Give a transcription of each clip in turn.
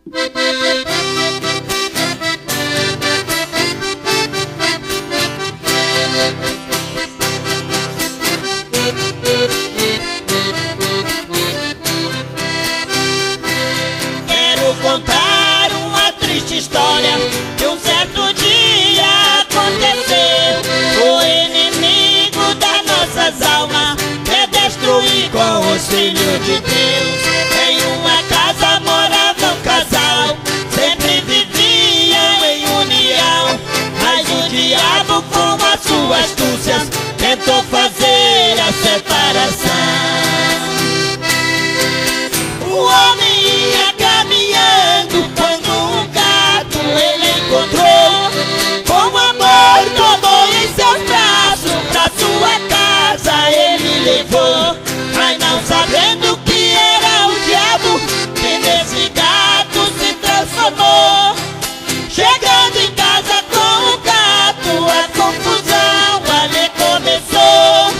Quero contar uma triste história que um certo dia aconteceu. O inimigo das nossas almas quer destruir com os filhos de Deus. Em uma casa morava um casal, sempre viviam em união, mas o diabo com as suas astúcias tentou fazer a separação. O homem ia caminhando quando um gato ele encontrou. Com amor tomou em seus braços, pra sua casa ele levou. Mas não sabendo que era o diabo que nesse gato se transformou. Chegando em casa com o gato, a confusão ali começou.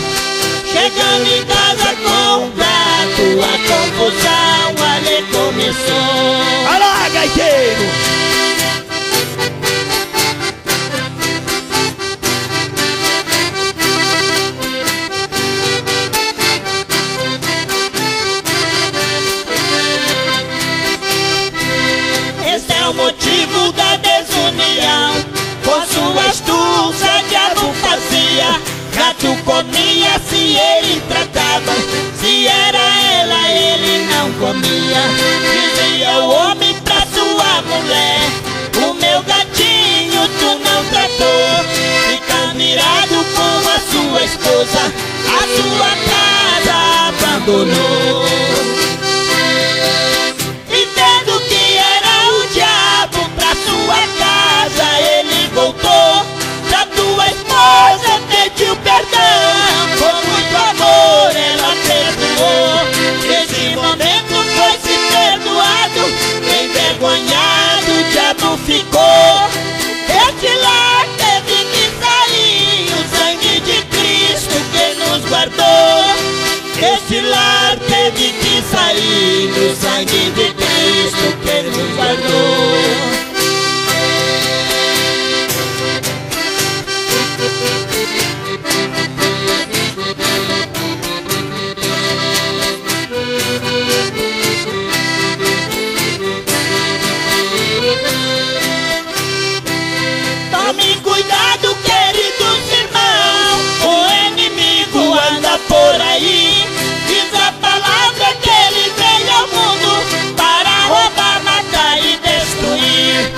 Chegando em casa com o gato, a confusão ali começou. Alá, gaiteiro! Esse é o motivo da desunião. Com sua astúcia, diabo fazia. Gato comia se ele tratava, se era ela ele não comia. Dizia o homem pra sua mulher: o meu gatinho tu não tratou. Fica mirado com a sua esposa, a sua casa abandonou. E vendo que era o diabo, pra sua casa ele voltou. Pra tua esposa pediu perdão, com muito amor ela perdoou. Nesse momento foi se perdoado, envergonhado o diabo ficou. Este lar teve que sair, o sangue de Cristo que nos guardou. Este lar teve que sair, o sangue de Cristo que nos guardou. Tome cuidado, queridos irmãos, o inimigo anda por aí. Diz a palavra que ele veio ao mundo para roubar, matar e destruir.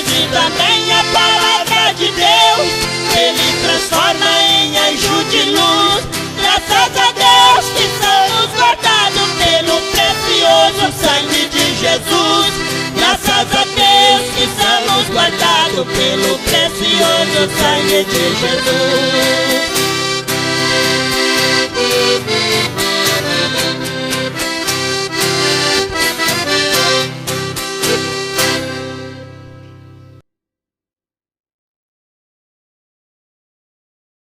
Diz também a palavra de Deus, ele transforma em anjo de luz. Graças a Deus que somos guardados pelo precioso sangue de Jesus. Graças a Deus que somos guardados pelo precioso sangue de Jesus.